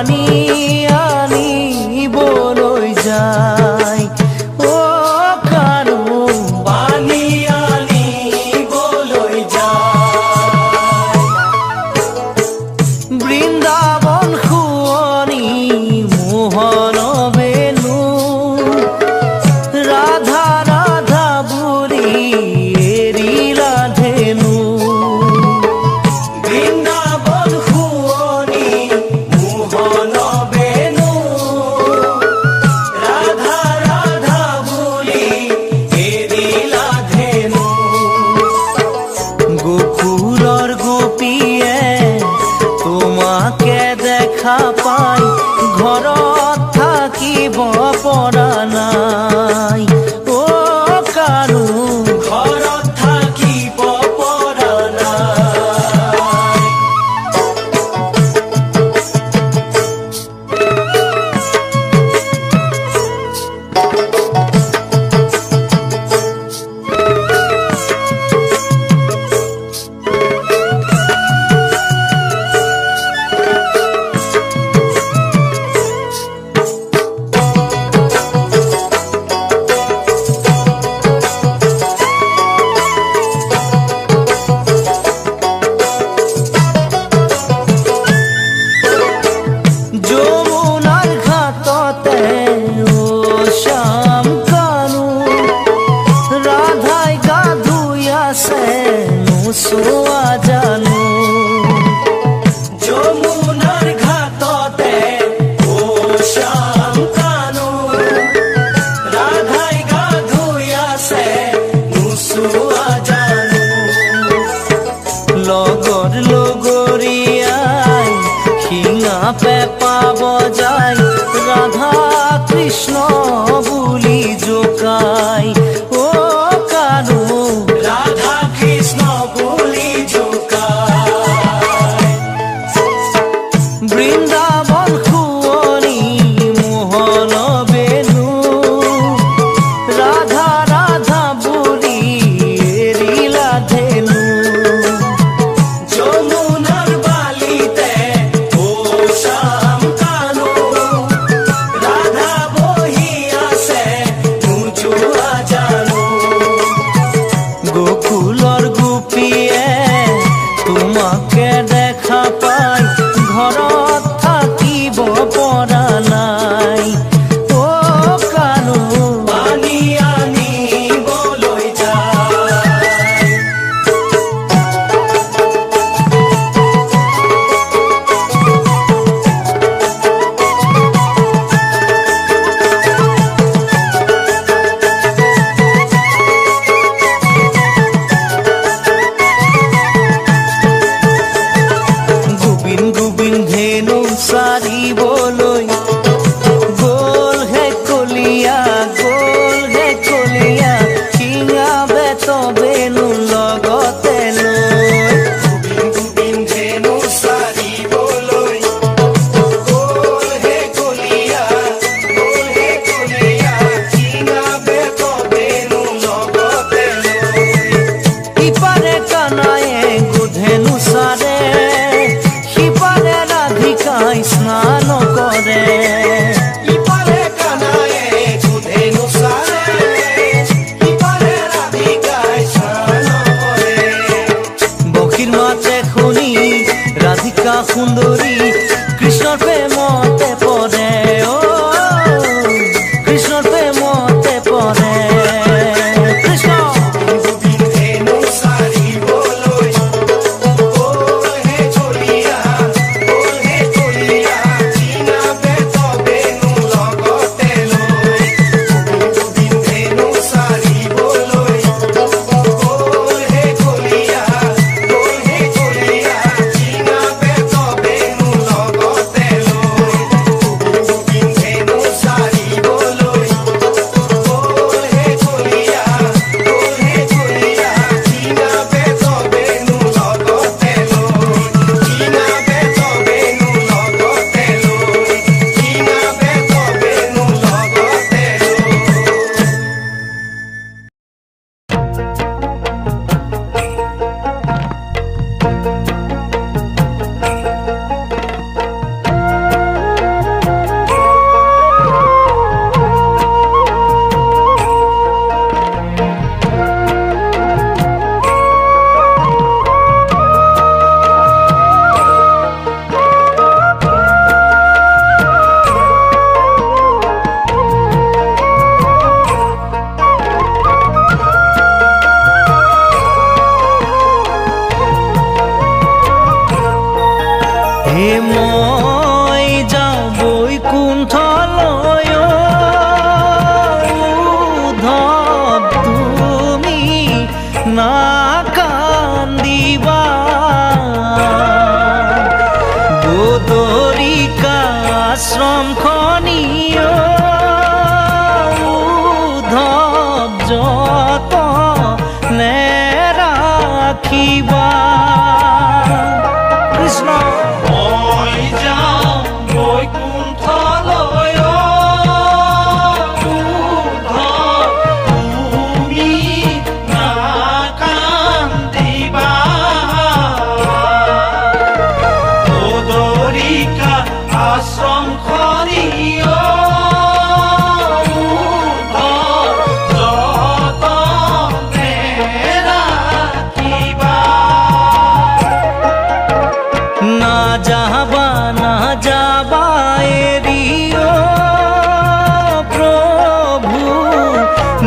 পানী আনিবলৈ যায়। ও কানু পানী আনিবলৈ যায়। বৃন্দাবন শুৱনি মোহন বেনু ৰাধা ৰাধা বুলি এৰিলা ধেনু। বৃন্দাবন শুৱনি মোহন বেনু ৰাধা ৰাধা বুলি এৰিলা ধেনু। গোকুলৰ গোপীয়ে তোমাকে দেখা পাই ঘৰত থাকিব পৰা নাই। ও কানু ঘৰত থাকিব পৰা নাই। যমুনাৰ ঘাটতে ও শ্যাম কানু ৰাধাই গা ধুই আছে নোচোৱা জানো। যমুনাৰ ঘাটতে ও শ্যাম কানু ৰাধাই গা ধুই আছে নোচোৱা জানো। লগৰ লগৰীয়াই শিঙা পেঁপা বজাই ৰাধা কৃষ্ণ বুলি জোকাই। ও কানু ৰাধা কৃষ্ণ বুলি জোকাই। বৃন্দাবন শুৱনি মোহন বেনু ৰাধা ৰাধা বুলি এৰিলা ধেনু। যমুনাৰ বালিতে ও শ্যাম কানু ৰাধা বহি আছে নোযোৱা জানো। গোকুলৰ গোপীয়ে তোমাকে দেখা পাই ঘৰত থাকিব পৰা নাই। ও কানু পানী আনিবলৈ যায়। গোবিন গোবিন ধেনু চাৰিবলৈ গ'ল হে কলিয়া গ'ল হে কলিয়া শিঙা বেত বেনু লগতে লৈ। গোবিন গোবিন ধেনু চাৰিবলৈ গ'ল হে কলিয়া শিঙা বেত বেনু লগতে লৈ। ইপাৰে কানায়ে গোধেনু চাৰে সিপাৰে ৰাধিকাই স্নান কৰে। ইপাৰে কানায়ে গোধেনু চাৰে সিপাৰে ৰাধিকাই স্নান না কান্দিবা বদৰিকা আশ্ৰম খনিও ধৈৰ্য্যত নে ৰাখিবা কৃষ্ণ মই যাওঁ বৈকুণ্ঠলৈ তুমি নাকান্দিবা বদৰিকা আশ্ৰম খনিও যাবা এরিও প্রভু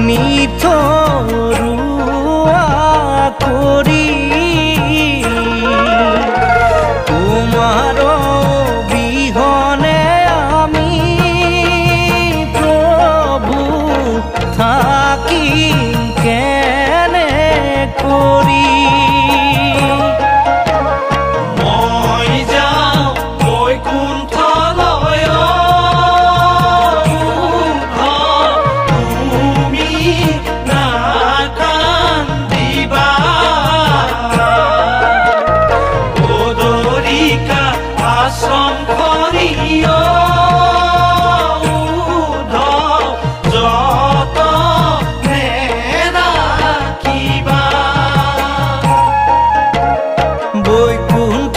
নিথরুয়া করি তোমার বিহনে আমি প্রভু থাকি কেনে করি আশ্রম খনিও যত রাখিবা বৈকুণ্ঠ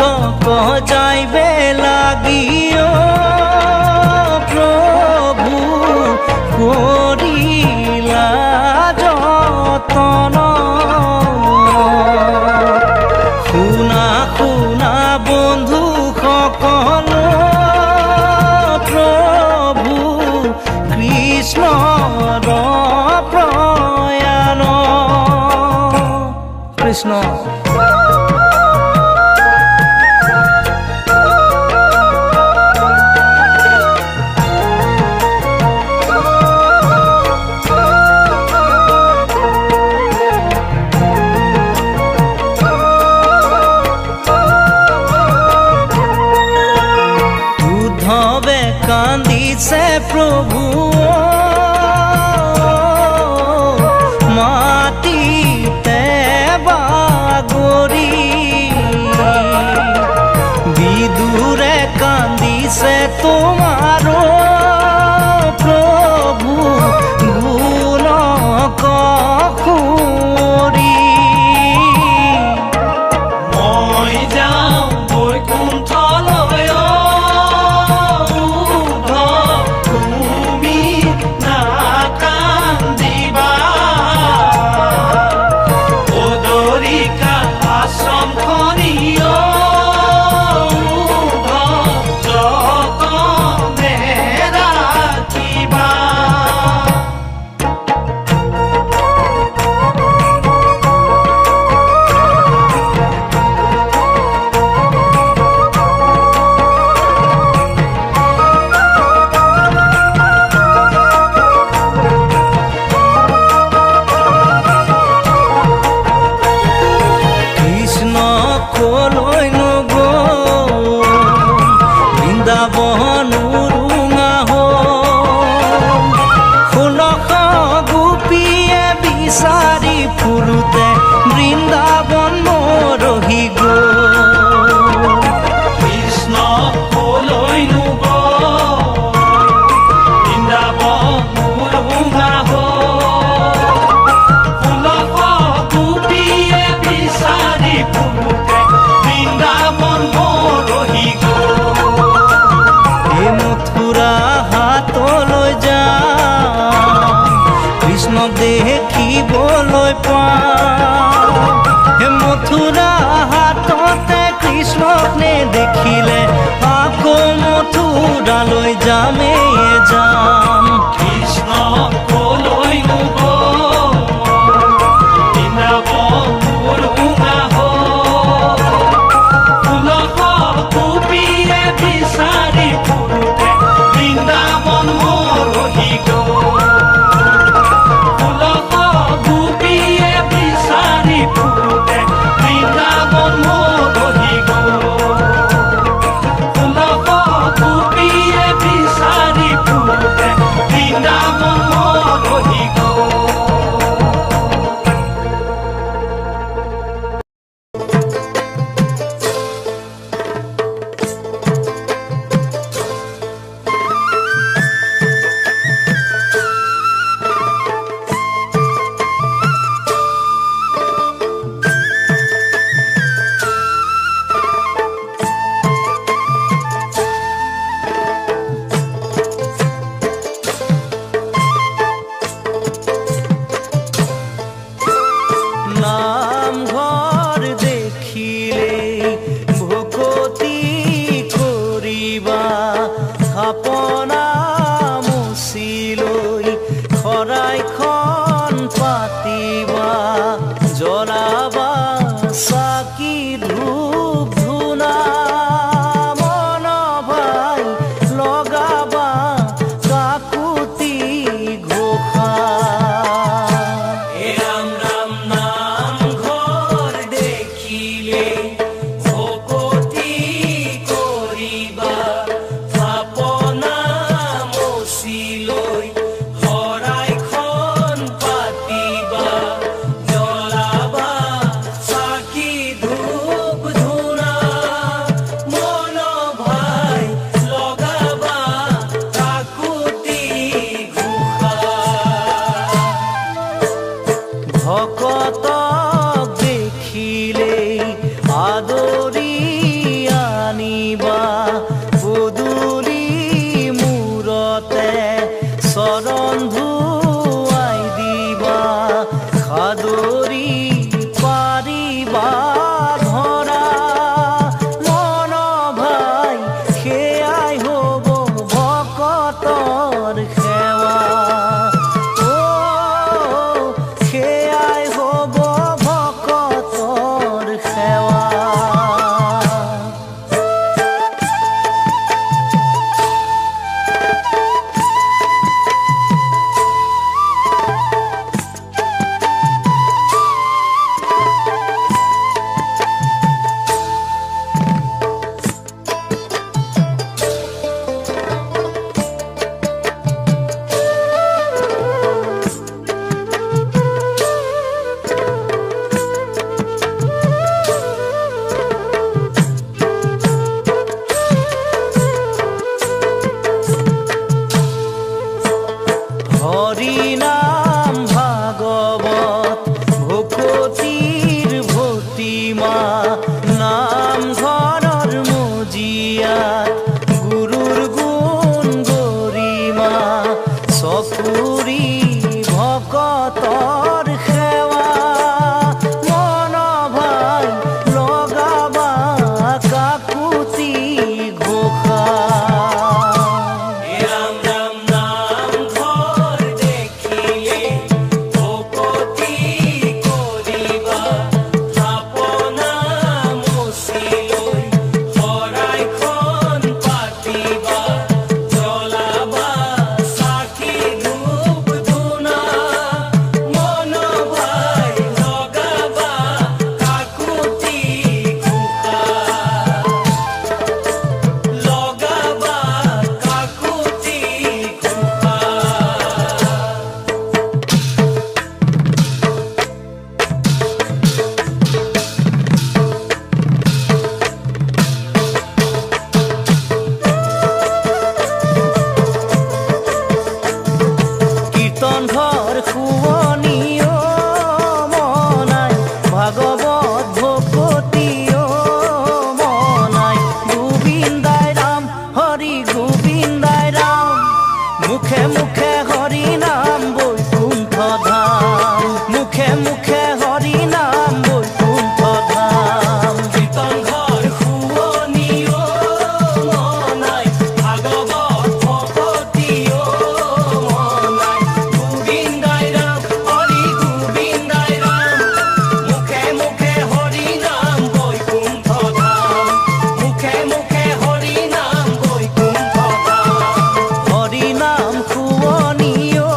যাইবে লাগিও প্রভু করিলা যতন শুনা শুনা বন্ধু সকলো প্রভু কৃষ্ণৰ প্ৰয়াণ কৃষ্ণ কান্দিছে প্ৰভু মাটিতে বাগৰি বিদুৰে কান্দিছে তোমাৰ প্ৰভু গুণ কৰি মই যাওঁ বৈকুণ্ঠলৈ আশ্ৰম খনিও যতনে ৰাখিবা কলৈ নগো বৃন্দাবন উৰুঙা ষোলশ গোপীয়ে বিচাৰি ফুৰোতে বৃন্দাবন মৰহি গ'ল কৃষ্ণ কলৈ নগো বৃন্দাবন উৰুঙা ষোলশ গোপীয়ে বিচাৰি ফুৰোতে বৃন্দাবন মৰহি গ'ল এই মথুৰা হাতলৈ যাম কৃষ্ণ দেখিবলৈ পাম হে মথুৰা হাততে কৃষ্ণক নেদেখিলে আকৌ মথুৰালৈ যামেই যাম কৃষ্ণ কলৈ নগো বৃন্দাবন উৰুঙা ষোলশ গোপীয়ে বিচাৰি ফুৰোতে বৃন্দাবন মৰহি গ'ল ষোলশ গোপীয়ে বিচাৰি জ্বলাবা চাকি ধূপ ধূনা মন ভাই লগাবা কাকুতি ঘোষা ৰাম ৰাম নাম ঘৰ দেখিলে ভকতি কৰিবা থাপনা মচিলৈ শৰাইখন পাতিবা জ্বলাবা চাকি ধূপ ধূনা মন ভাই লগাবা কাকুতি ঘোষা ভকতক দেখিলেই আদৰি আনিবা পদূলি মূৰতে চৰণ ধুৱাই দিবা সাদৰি পাৰিবা ধৰা মন ভাই সেয়াই হ'ব ভকতৰ সেৱা সেয়াই হ'ব ভকতৰ সেৱা হৰি নাম ভাগৱত ভকতিৰ ভতিমা নামঘৰৰ মজিয়াত গুৰুৰ গুণ গৰিমা চকুৰি ভকতৰ সেৱা মন ভাই লগাবা কাকুতি ঘোষা ৰাম ৰাম নাম ঘৰ দেখিলে ভকতি কৰিবা থাপনা মচিলৈ শৰাইখন পাতিবা জ্বলাবা চাকি ধূপ ধূনা মন ভাই লগাবা কাকুতি ঘোষা লগাবা কাকুতি ঘোষা কীৰ্তন ঘৰ শুৱনিও মনাই ভাগৱত ভকতিও মনাই গোবিন্দাই ৰাম হৰি গোবিন্দাই ৰাম মুখে মুখে হৰি নাম বৈকুণ্ঠ ধাম মুখে মুখে হৰি নাম বৈকুণ্ঠ ধাম কীৰ্তন ঘৰ শুৱনিও মনাই ভাগৱত ভকতিও মনাই গোবিন্দাই ৰাম হৰি গোবিন্দাই ৰাম মুখে মুখে হৰি নাম বৈকুণ্ঠ ধাম মুখে মুখে হৰি নাম বৈকুণ্ঠ ধাম হৰি নাম শুৱনিও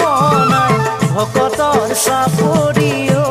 মনাই ভকতৰ চাপৰিও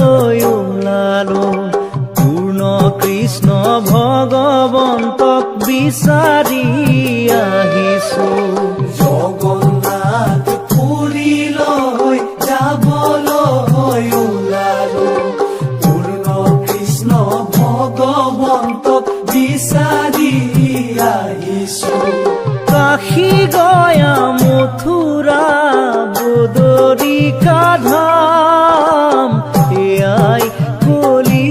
ওলালো পূৰ্ণ কৃষ্ণ ভগৱন্তক বিচাৰি আহিছো জগন্নাথ পুৰীলৈ যাবলৈ ওলালো পূৰ্ণ কৃষ্ণ ভগৱন্তক বিচাৰি আহিছো কাশী গয়া মথুৰা বদৰিকা ধাম এয়াই কলি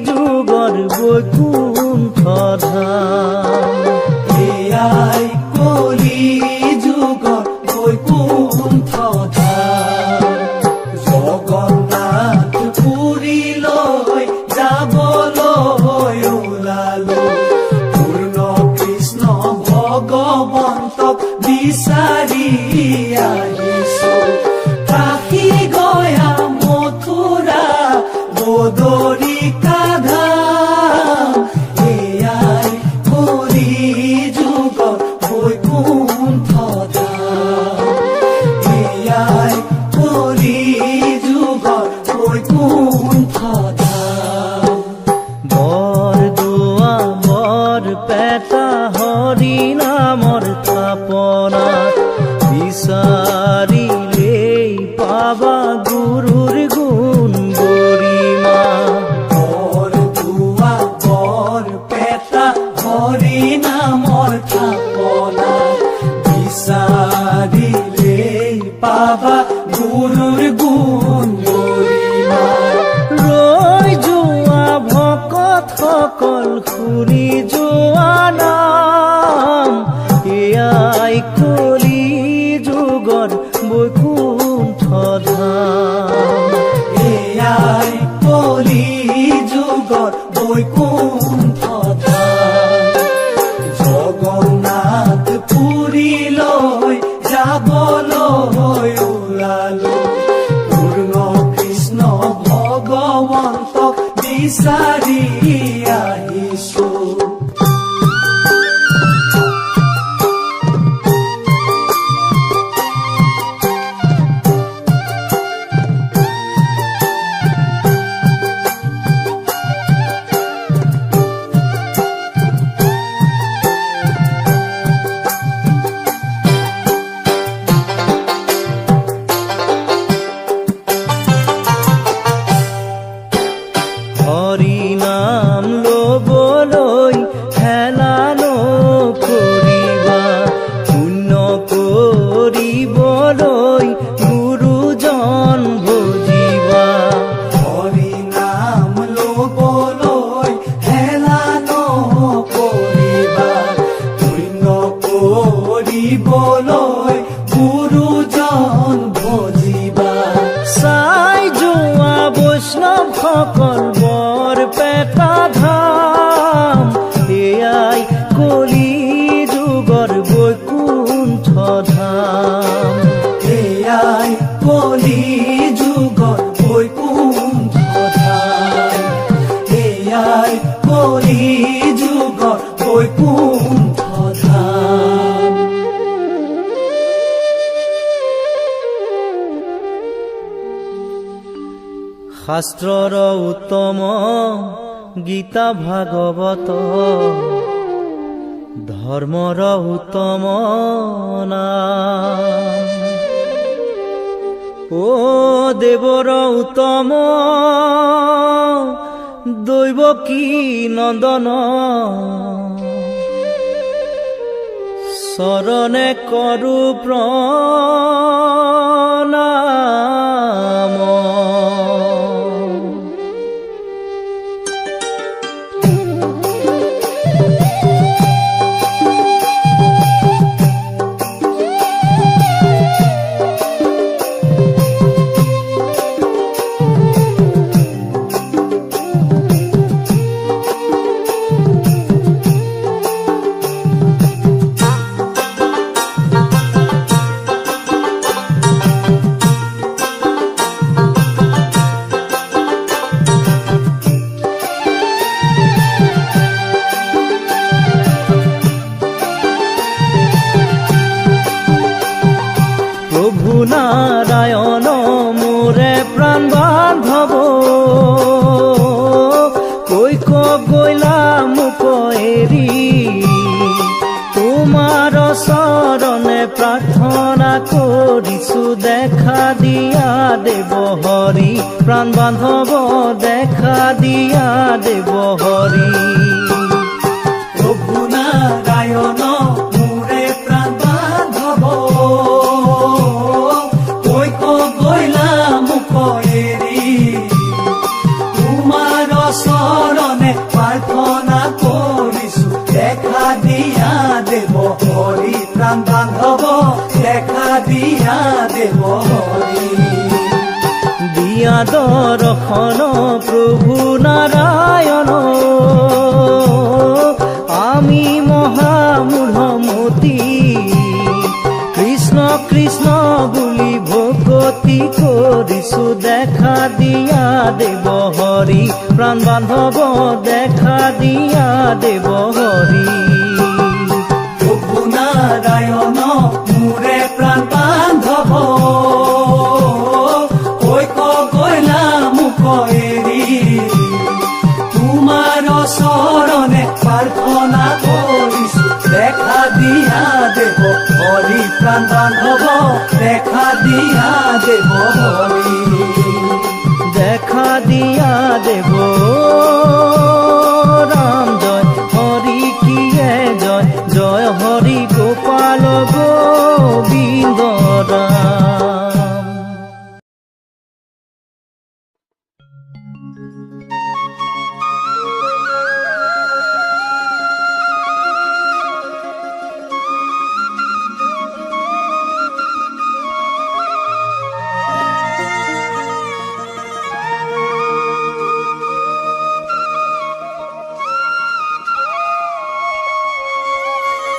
যুগৰ বৈকুণ্ঠ ধাম এয়াই কলি যুগৰ বৈকুণ্ঠ ধাম জগন্নাথ পুৰীলৈ যাবলৈ ওলালো পূৰ্ণ কৃষ্ণ ভগৱন্তক বিচাৰি আহিছো কাশী গয়া মথুৰা বদৰিকা ধাম এয়াই কলি যুগৰ বৈকুণ্ঠ ধাম এয়াই কলি যুগৰ বৈকুণ্ঠ ধাম বৰদোৱা বৰপেটা হৰি নামৰ থাপনাত বিচাৰিলেই পাবা গুৰুৰ গুণ গৰিমা বৰদোৱা বৰপেটা হৰি নামৰ থাপনা বিচাৰিলেই পাবা গুৰুৰ গুণ গৰিমা ৰৈ যোৱা ভকতসকল শুনি যোৱা নাম এয়াই কলি যুগৰ বৈকুণ্ঠ ধাম এয়াই কলি যুগৰ বৈকুণ্ঠ ধাম জগন্নাথ পুৰীলৈ যাবলৈ ওলালো পূৰ্ণ কৃষ্ণ ভগৱন্তক বিচাৰি আহিছো হৰি নাম লবলৈ হেলা নকৰিবা পুণ্য কৰিবলৈ গুৰুজন ভজিবা হৰি নাম লবলৈ হেলা নকৰিবা পুণ্য কৰিবলৈ গুৰুজন ভজিবা চাই যোৱা বৈষ্ণৱসকল বৰপেটা ধাম এয়াই কলি যুগৰ বৈকুণ্ঠ ধাম এয়াই কলি যুগৰ বৈকুণ্ঠ ধাম এয়াই কলি যুগৰ বৈকুণ্ঠ ধাম শাস্ত্ৰৰ উত্তম গীতা ভাগৱত ধৰ্মৰ উত্তম নাম ও দেৱৰ উত্তম দৈৱকী নন্দন চৰণে কৰো প্ৰণাম এৰি তোমাৰ চৰণে প্ৰাৰ্থনা কৰিছো দেখা দিয়া দেৱ হৰি প্ৰাণ বান্ধৱ দেখা দিয়া দেৱ হৰি প্ৰভু নাৰায়ণ মোৰে প্ৰাণ বান্ধৱ কৈ গৈলা মোক এৰি তোমাৰ চৰণে প্ৰাৰ্থনা কৰিছো দেখা দিয়া দেৱ হৰি প্ৰাণ বান্ধৱ দেখা দিয়া দেৱ হৰি দিয়া দৰ্শন প্ৰভু নাৰায়ণ আমি মহামূঢ়মতি কৃষ্ণ কৃষ্ণ বুলি ভকতি কৰিছো দেখা দিয়া দেৱ হৰি প্ৰাণ বান্ধৱ দেখা দিয়া দেৱ হৰি প্ৰভু নাৰায়ণ মোৰে প্ৰাণ বান্ধৱ কৈ গৈলা মোক এৰি তোমাৰ চৰণে প্ৰাৰ্থনা কৰিছো দেখা দিয়া দেৱ হৰি প্ৰাণ বান্ধৱ দেখা দিয়া দেৱ হৰি দেখা দিয়া দেৱ ৰাম জয় হৰি কিয়ে জয় জয় হৰি গোপাল গোবিন্দ ৰাম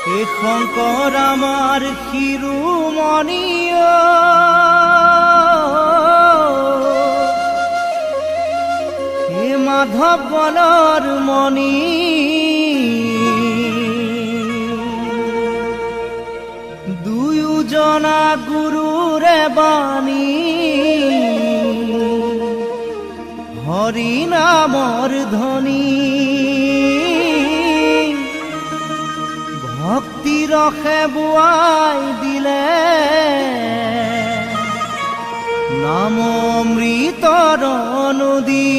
হে শংকৰ আমাৰ শিৰোমণি হে মাধৱ বলৰ মণি দুয়োজনা গুৰুৰে বাণী হৰি নামৰ ধ্বনি ভক্তি ৰসে বোৱাই দিলে নাম অমৃতৰ নদী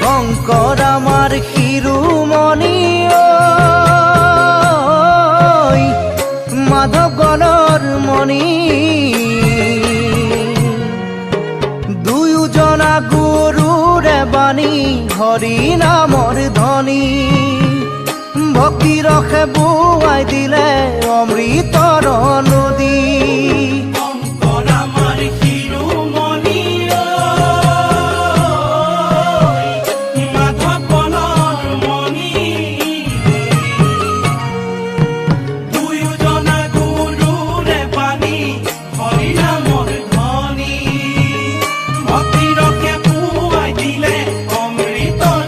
শংকৰ আমাৰ শিৰোমণি মাধৱ গণৰ মণি দুয়োজনা গুৰুৰে বাণী হৰি নামৰ ধ্বনি ভক্তি ৰসে বোৱাই দিলে অমৃতৰ নদী শংকৰ আমাৰ শিৰোমণি মাধৱ বলৰ মণি দুয়োজনা গুৰুৰে বাণী হৰি নামৰ ধ্বনি ভক্তি ৰসে বোৱাই দিলে অমৃতৰ নদী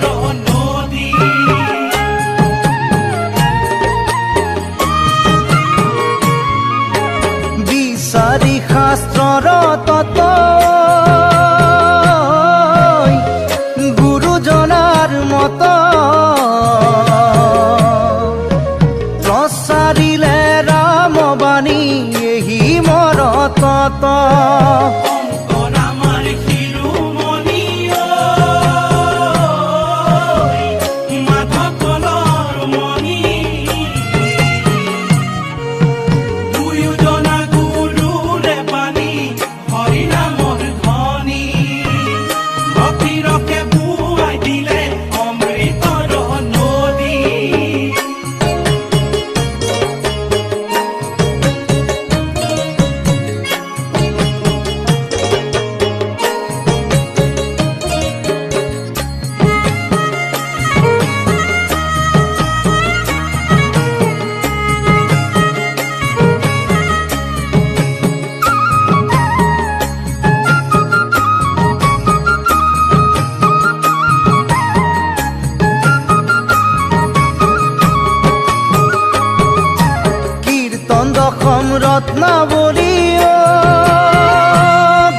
ৰত্নাৱলী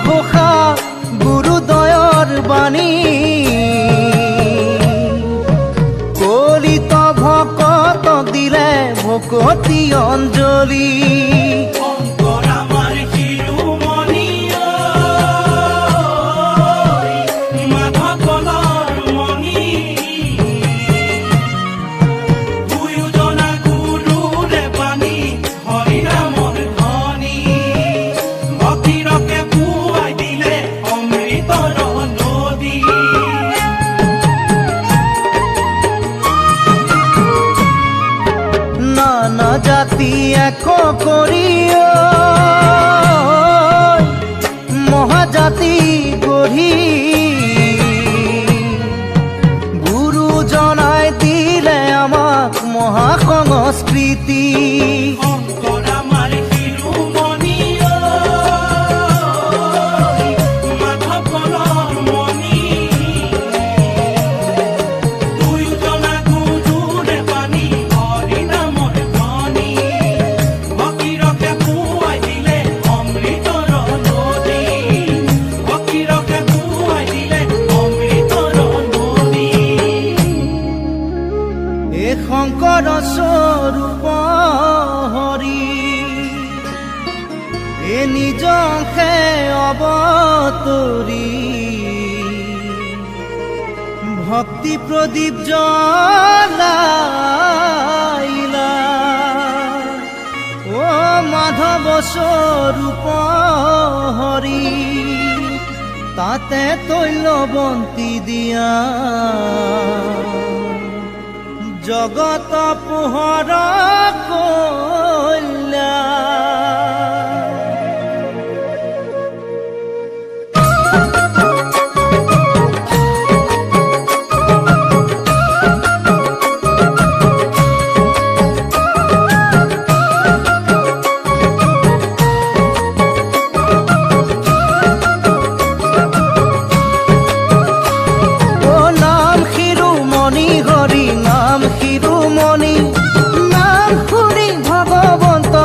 ঘোষা গুৰুদয়ৰ বাণী কলিত ভকতক দিলে ভকতি অঞ্জলি শংকৰ আমাৰ শিৰোমণি মাধৱ কলৰ মণি দুয়োজনা গুৰুৰে বাণী হৰিনামৰ ধ্বনি ভক্তি ৰসে পুৱাই দিলে অমৃতৰ নদী নানা জাতি এক কৰি মহাজাতি গঢ়ি গুৰুজনাই দিলে আমাক মহাসংস্কৃতি শংকৰ আমাৰ শিৰোমণি মাধৱ কলৰ মণি দুয়োজনা গুৰুৰে বাণী হৰিনামৰ ধ্বনি ভক্তি ৰসে পুৱাই দিলে অমৃতৰ নদী ভক্তি ৰসে পুৱাই দিলে অমৃতৰ নদী এই শংকৰ স্বৰূপ হৰি এ নিজকে অৱতৰি ভক্তি প্ৰদীপ জ্বলাইলা ও মাধৱ স্বৰূপ হৰি তাতে তৈলবন্তী দিয়া জগত পোহৰ কল্যাণ ও নাম শিৰোমণি হৰি নাম শিৰোমণি নাম শুনি ভগৱন্ত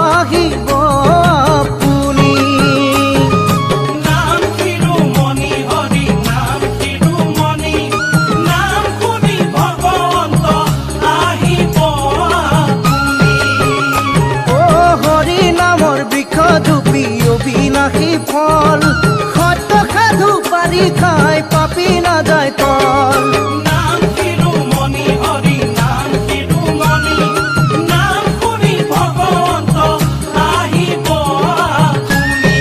আহিব আপুনি নাম শিৰোমণি হৰি নাম শিৰোমণি নাম শুনি ভগৱন্ত আহিব আপুনি ও হৰি নামৰ বৃক্ষ জুপি অবিনাশী ফল সত্য সাধু পাৰি খাই পাপি নাযায় তল নাম শিৰোমণি হৰি নাম শিৰোমণি নাম শুনি ভগৱন্ত আহিব আপুনি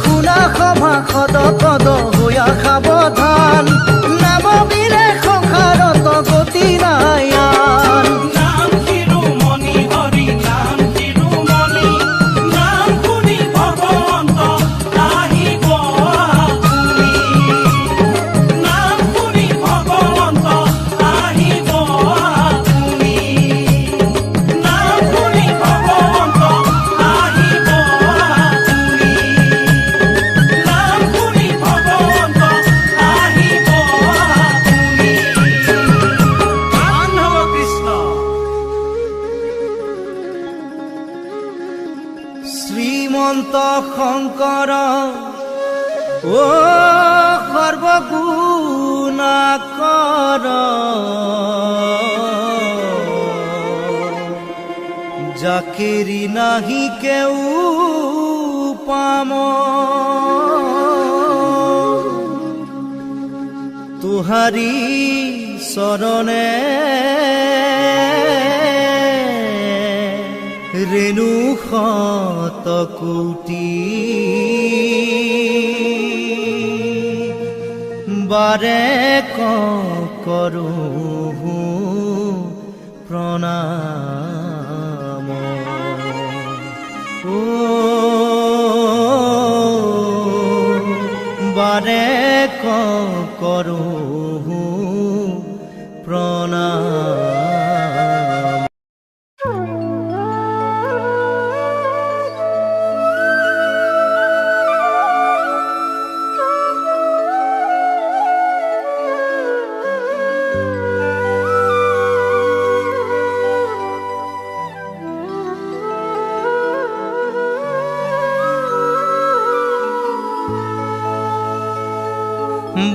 শুনা সভা সদ পদ হোৱা সাৱধান নামবিৰে সংসাৰত গতি নাই আন নাম শিৰোমণি হৰি নাম শিৰোমণি নাম শুনি ভগৱন্ত আহিব আপুনি নাম শুনি ভগৱন্ত আহিব আপুনি নাম শুনি ভগৱন্ত আহিব আপুনি নাম শুনি ভগৱন্ত আহিব আপুনি মাধৱ কৃষ্ণ শ্ৰীমন্ত শংকৰ ও সৰ্বগুণাকৰ জাকেৰি নাহি কেউ পাম তুহাৰি চৰণে ৰেণু শত কোটি বাৰে কৰো প্ৰণাম ও বাৰে কৰো প্ৰণাম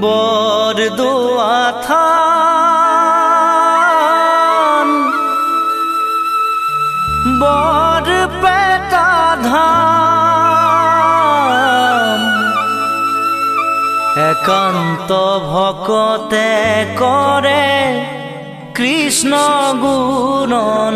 বৰদোৱা থান বৰপেটা ধাম একান্ত ভকতে কৰে কৃষ্ণ গুণনাম।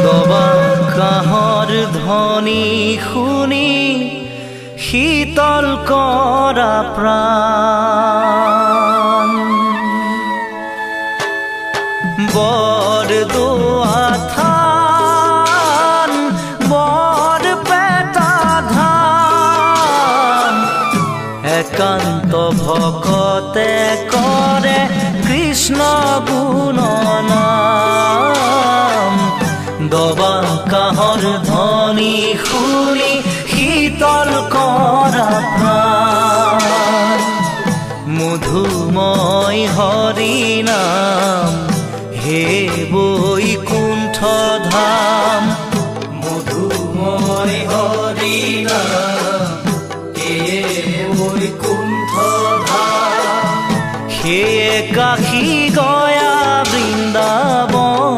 দবা কাঁহৰ ধ্বনি শুনি শীতল কৰা প্ৰাণ বৰদোৱা থান বৰপেটা ধাম একান্ত ভকতে কৰে কৃষ্ণ গুণনাম। দবা কাঁহৰ ধ্বনি শুনি শীতল কৰা প্ৰাণ মধুময় হৰি নাম হে বৈকুণ্ঠ ধাম। মধুময় হৰি নাম হে বৈকুণ্ঠ ধাম। সেয়ে কাশী গয়া বৃন্দাবন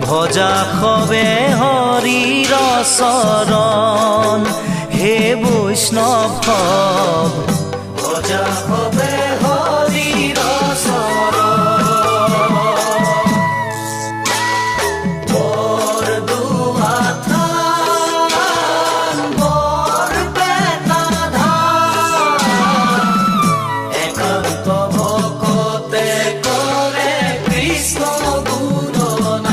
ভজা সবে হৰিৰ চৰণ হে বৈষ্ণৱ ভজা হবে হৰিৰ চৰণ। বৰদোৱা থান বৰপেটা ধাম একান্ত ভকতে কৰে কৃষ্ণ গুণনাম।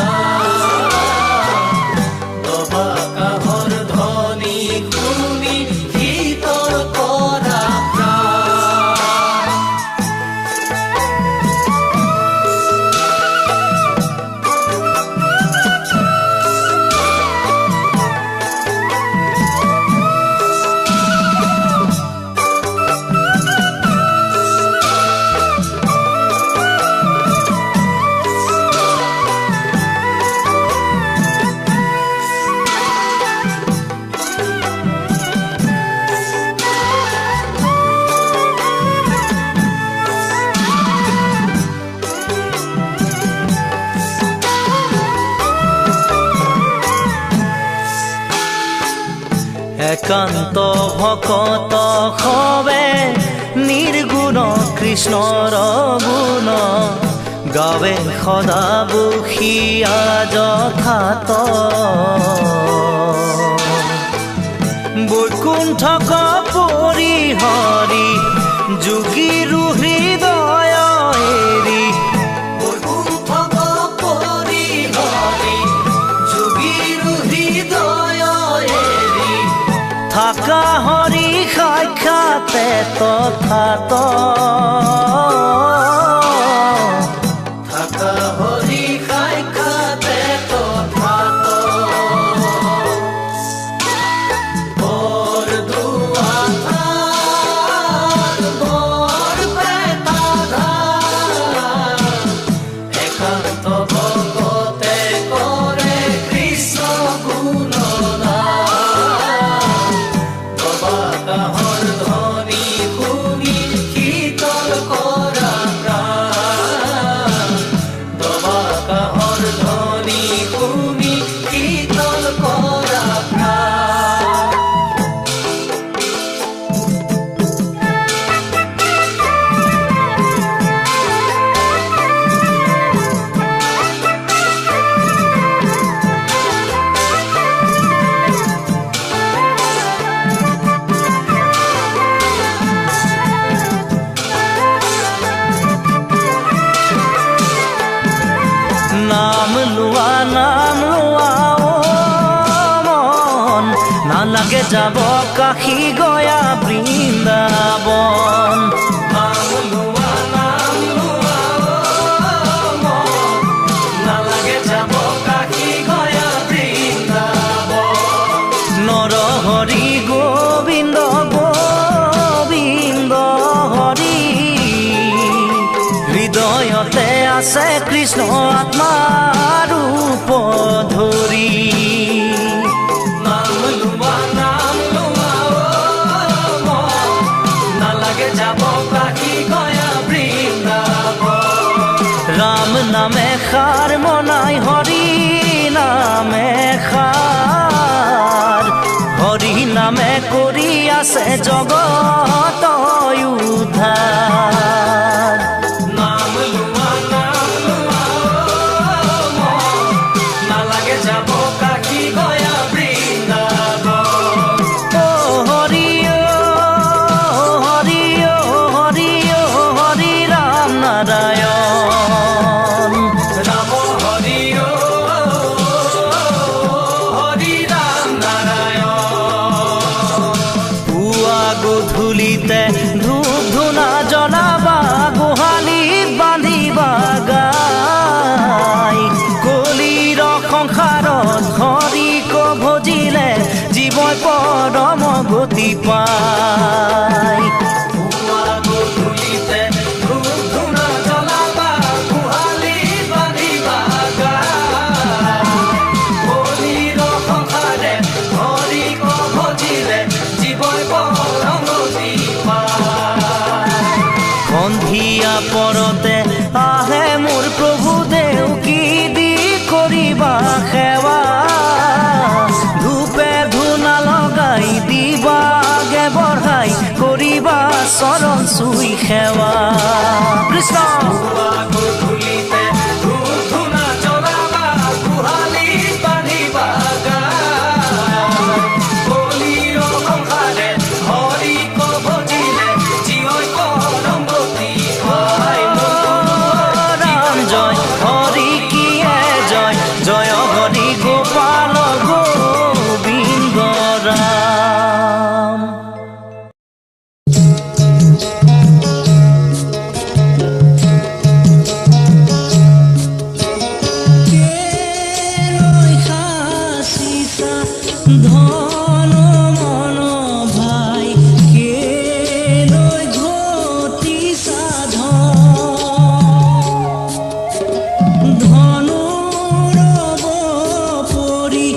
দবা কাঁহৰ ধ্বনি শুনি শীতল কৰা প্ৰাণ একান্ত ভকত সবে নিৰ্গুণ কৃষ্ণৰ গুণ গাৱে সদা বসিয়া যথাত বৈকুণ্ঠক পৰিহৰি যোগীৰো হৃদয় এৰি বৈকুণ্ঠক পৰিহৰি যোগীৰ হৃদয় এৰি থাকা হৰি সাক্ষাতে তথাত থাকা হৰি সাক্ষাতে তথাত। বৰদোৱা থান বৰপেটা ধাম একান্ত ভকতে কৰে কৃষ্ণ গুণনাম। দবা কাঁহৰ ধ্বনি শুনি শীতল কৰা প্ৰাণ। দবা কাঁহৰ ধ্বনি শুনি শীতল কৰা প্ৰাণ। নাম লোৱা ও মন নালাগে যাব কাশী গয়া বৃন্দাবন। নাম লোৱা মন নালাগে যাব কাশী গয়া বৃন্দাবন। নৰহৰি গোবিন্দ গোবিন্দ হৰি হৃদয়তে আছে কৃষ্ণ আত্মাৰ ৰূপ ধৰি নাম লোৱা মন নালাগে যাব কাশী গয়া বৃন্দাবন ৰাম নামে সাৰ মনাই হৰি নামে সাৰ হৰি নামে কৰি আছে জগত উদ্ধাৰ নাম লোৱা মন নালাগে যাব কাশী গয়া বৃন্দাবন ও হৰি হৰি হৰি হৰি ৰাম নাৰায়ণ ৰাম হৰি হৰি ৰাম নাৰায়ণ পুৱা গধূলিতে ধূপ ধূনা জ্বলাবা গোহালিত বান্ধিবা গাই কলিৰ সংসাৰত হৰিক ভজিলে জীৱই পৰম গতি পায় পুৱা গধূলিতে ধূপ ধূনা জ্বলাবা গোহালিত বান্ধিবা গাই কলিৰ সংসাৰে হৰিক ভজিলে জীৱই পৰম গতি পায় সন্ধিয়া পৰতে আহে মোৰ প্ৰভু দেউ কি দি কৰিবা সেৱা ধূপে ধূনা লগাই দিবাগে বঢ়াই কৰিবা চৰণ চুই সেৱা কৃষ্ণ পুৱা গধূলিতে ধূপ ধূনা জ্বলাবা গোহালিত বান্ধিবা গাই কলিৰ সংসাৰে হৰিক ভজিলে জীৱই পৰম গতি পায় ৰাম জয় হৰি কিয়ে জয় জয় হৰি গোপাল গোবিন্দ ৰাম ধন মন ভাই কেলৈ ঘটি সাধন ধনু ৰব পৰি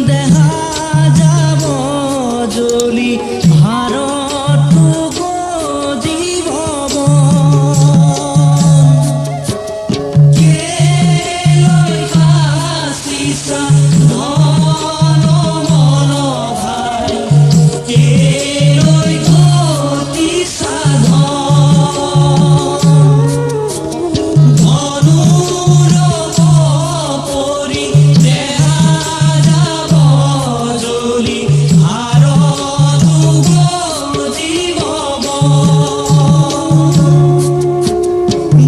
দেহা যাব জ্বলি ভাৰতটো গজিব কেলৈ খাচিছা ধন মন ভাই কেলৈ ঘটি সাধন ধনু ৰব পৰি দেহা যাব জ্বলি ভাৰতটো গজিব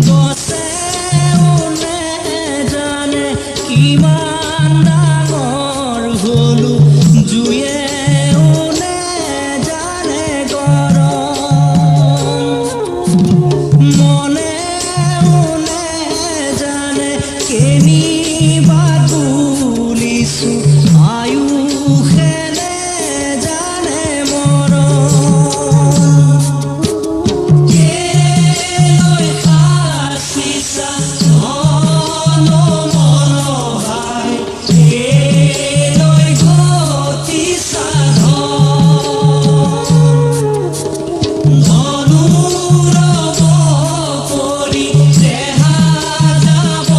গছে ওনে জানে কিমান ডাঙৰ হলো জুয়ে ওনে জানে গৰম মনে ওনে জানে কেনিবা তুলিছো আয়ুষেনে জানে মৰম কেলৈ খাচিছা ধন মন ভাই কেলৈ ঘটি সাধন ধনু ৰব পৰি দেহা যাব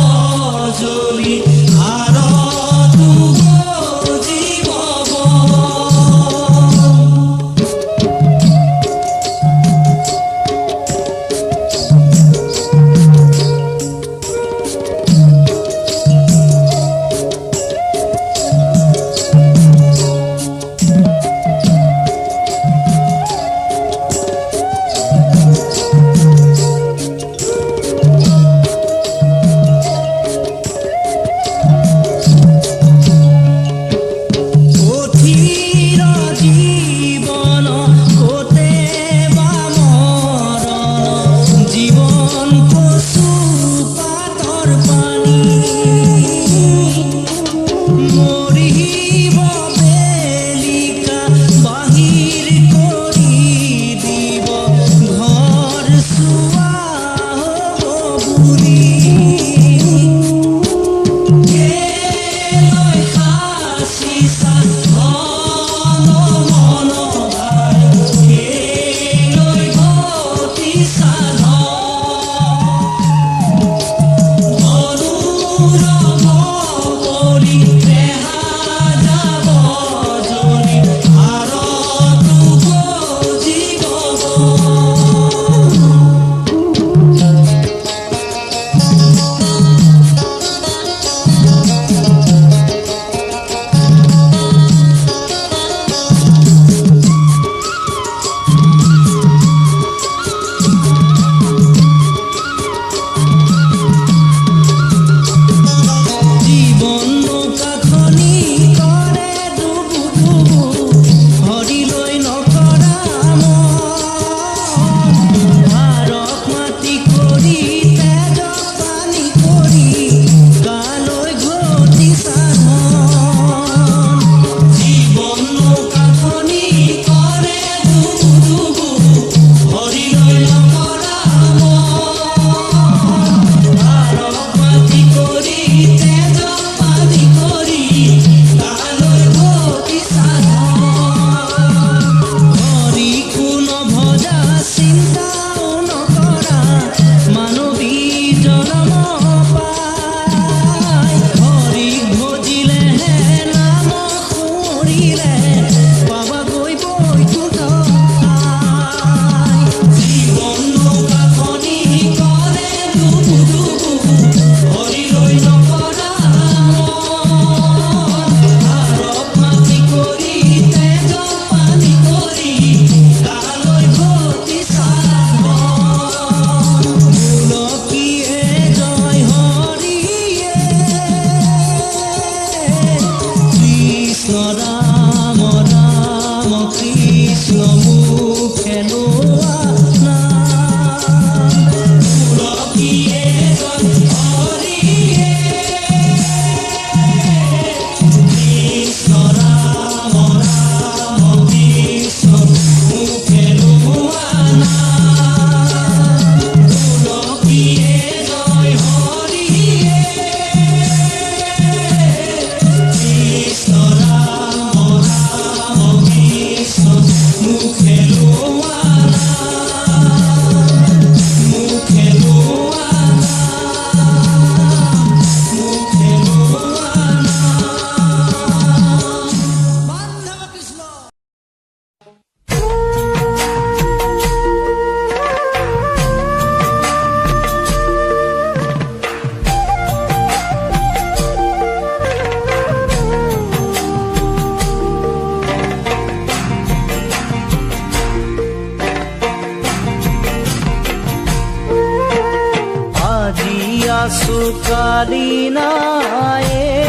কালি নাই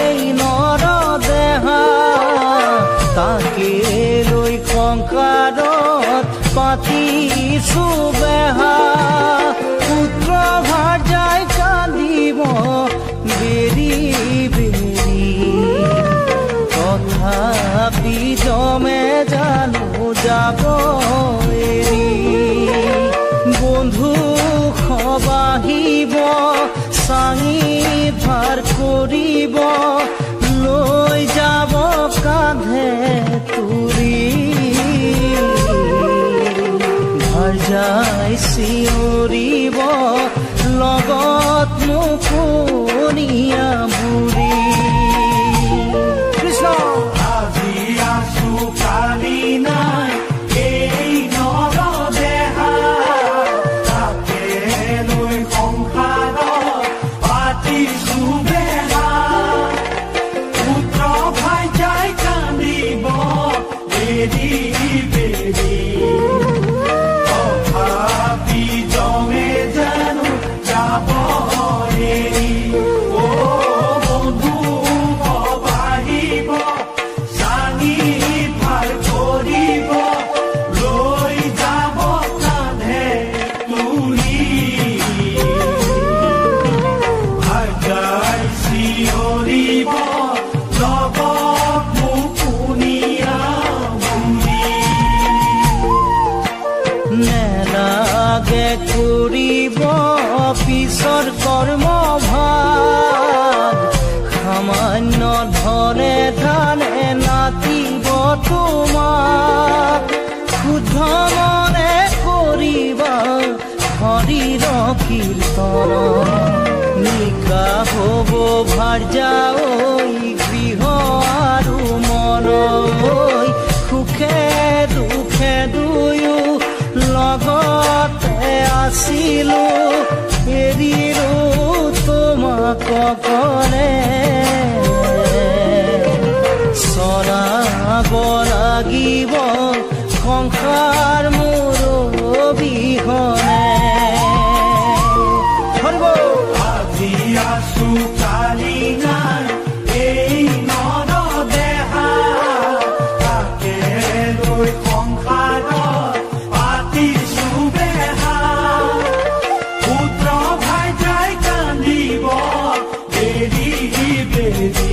এই নৰ দেহা তাকে লৈ সংসাৰত পাতিছো বেহা পুত্ৰ ভাৰ্যাই কান্দিব বেৰি বেৰি তথাপি জমে জানো যাব এৰি বন্ধু সবাহিব চাঙি ভাৰ কৰিব লৈ যাব কান্ধে তুৰি ভাৰ্যাই চিঞৰিব লগত মুকুনিয়া বুঢ়ী কৃষ্ণ আজি আছো কালি নাই এই নৰ দেহা তাকে লৈ সংসাৰত পাতিছো বেহা পুত্ৰ ভাৰ্যাই কান্দিব বেৰি বেৰি তথাপি জমে জানো যাব এৰি অ বন্ধু সবাহিব চাঙি ভাৰ কৰিব লৈ যাব কান্ধে তুলি ভাৰ্যাই চিঞৰিব লগত মুকুনিয়া বুঢ়ী নেলাগে কৰিব পিছৰ কৰ্ম ভাগ সামান্য ধনে ধানে নাতিব তোমাক শুদ্ধ মনে কৰিবা হৰিৰ কীৰ্তন নিকা হ'ব ভাৰ্যা ঐ গৃহ আৰু মন ঐ সুখে দুখে দুয়ো লগতে আছিলো এৰিৰো তোমাক কৰে চৰাব লাগিব সংসাৰ মোৰ অবিহনে আজি আছো কালি নাই এই নৰ দেহা তাকে লৈ সংসাৰত পাতিছো বেহা পুত্ৰ ভাৰ্যাই কান্দিব বেৰি বেৰি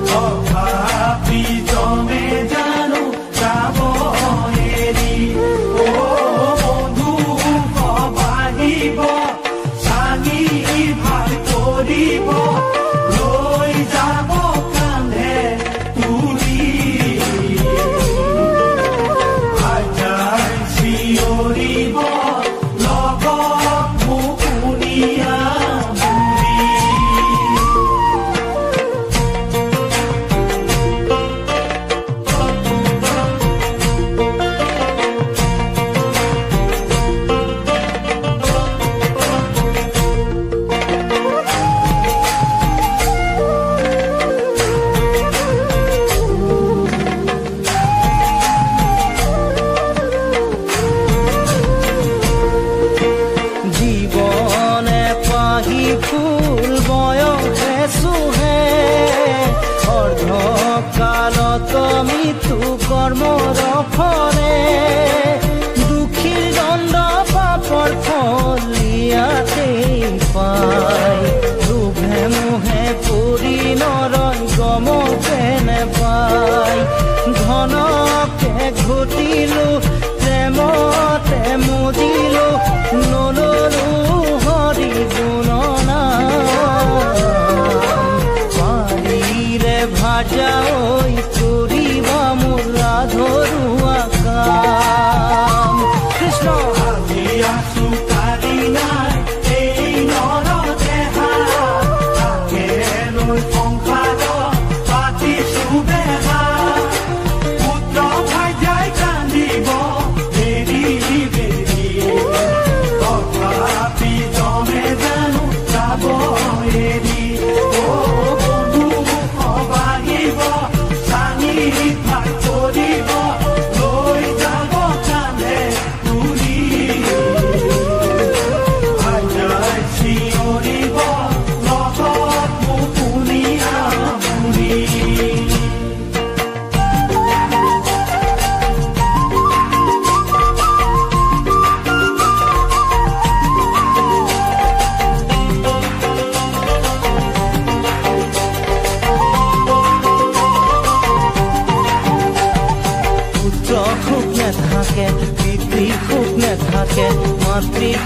তথাপি জমে জানো যাব এৰি অ বন্ধু সবাহিব চাঙি ভাৰ কৰিব লৈ যাব কান্ধে তুলি ভাৰ্যাই চিঞৰিব লগত মুকুনিয়া বুঢ়ী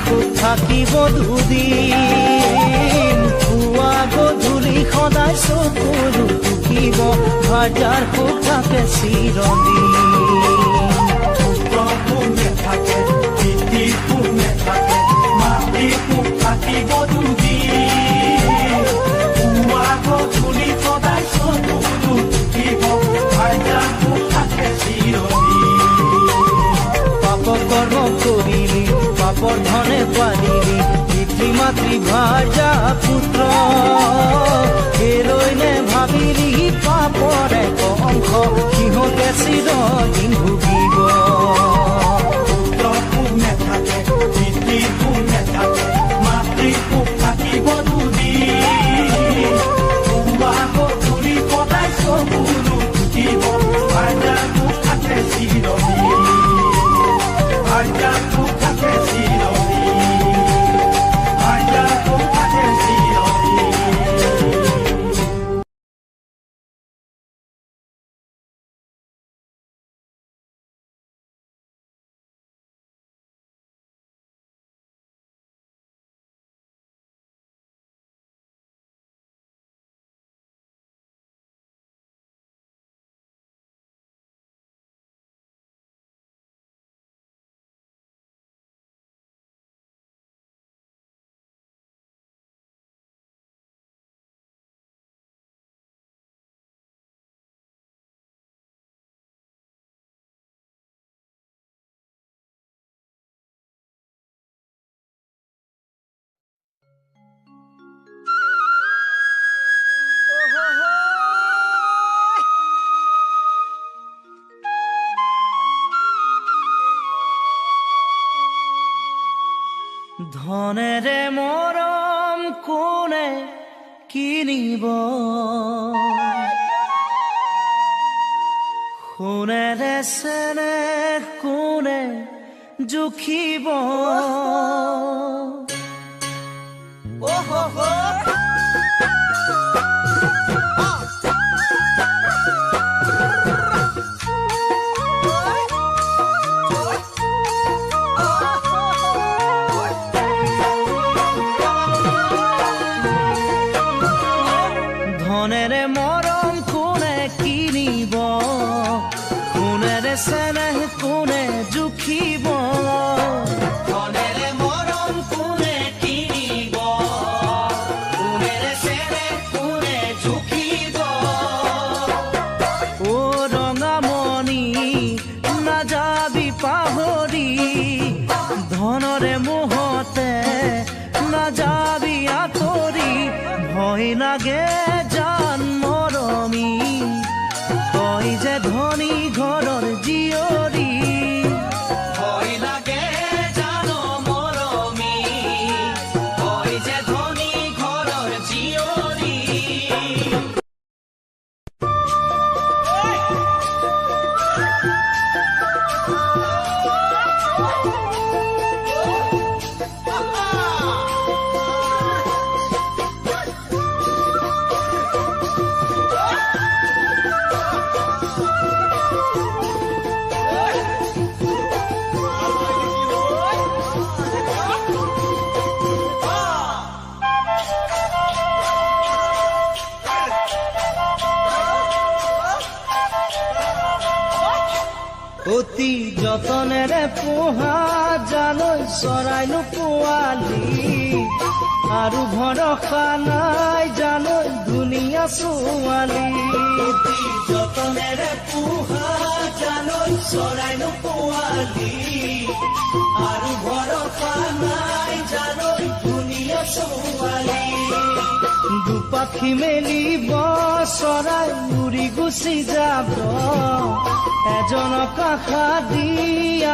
সুখ থাকিব দুদিন পুৱা গধূলি সদায় চকুলো টুকিব ভাজাৰ সুখ থাকে চিৰদিন পুত্ৰকো নেথাকে পিতৃকো নেথাকে মাতৃকো থাকিব দুদিন পুৱা গধূলি সদায় চকুলো টুকিব ভাইজাকো থাকে চিৰদিন পাপ কৰ্ম কৰিলি পাপৰ ধনে পালিলি পিতৃ মাতৃ ভাৰ্যা পুত্ৰ হেৰৈ নে ভাবিলি পাপৰ এক অংশ সিহঁতে চিৰদিন ভুগিব পুত্ৰকো নেথাকে পিতৃকো নেথাকে মাতৃকো থাকিব দুদিন পুৱা গধূলি সদায় চকুলো টুকিব ভাইজাকো থাকে চিৰদিন ভাইজাকো থাকে চিৰদিন ভাইজাকো থাকে চিৰদিন ধনেৰে মৰম কোনে কিনিব সোণেৰে চেনেহ কোনে জুখিব ধনেৰে মৰম কোনে কিনিব সোণেৰে চেনেহ কোনে জুখিব ধনেৰে মৰম কোনে কিনিব সোণেৰে চেনেহ কোনে জুখিব অ ৰঙামণি নাযাবি পাহৰি ধনৰে মোহতে নাযাবি আঁতৰি ভয় লাগে জান মৰমী কয় যে ধনী ঘৰৰ জীয়ৰী ভয় লাগে জান মৰমী কয় যে ধনী ঘৰৰ জীয়ৰী অতি যতনেৰে পোহা জালৈ চৰাইনো পোৱালি আৰু ভৰসা নাই জালৈ ধুনীয়া ছোৱালী অতি যতনেৰে পোহা জালৈ চৰাইনো পোৱালি আৰু ভৰসা নাই জালৈ ধুনীয়া ছোৱালী দুপাখি মেলিব চৰাই উৰি গুচি যাব এজনক আশা দি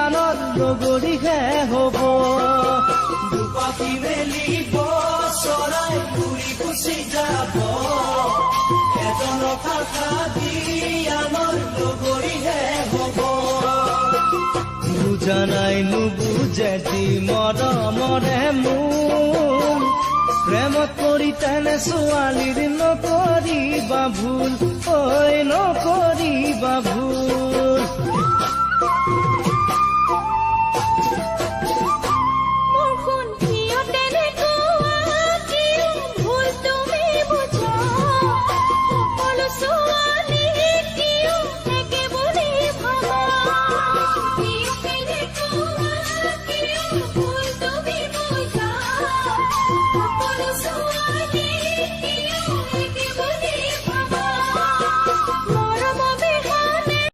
আনৰ লগৰীহে হ'ব দুপাখি মেলিব চৰাই উৰি গুচি যাব এজনক আশা দি আনৰ লগৰীহে হ'ব বুজা নাই নুবুজে যি মৰমৰে মোৰ প্ৰেমত পৰি তেনে ছোৱালীৰ নকৰিবা ভুল ঐ নকৰিবা ভুল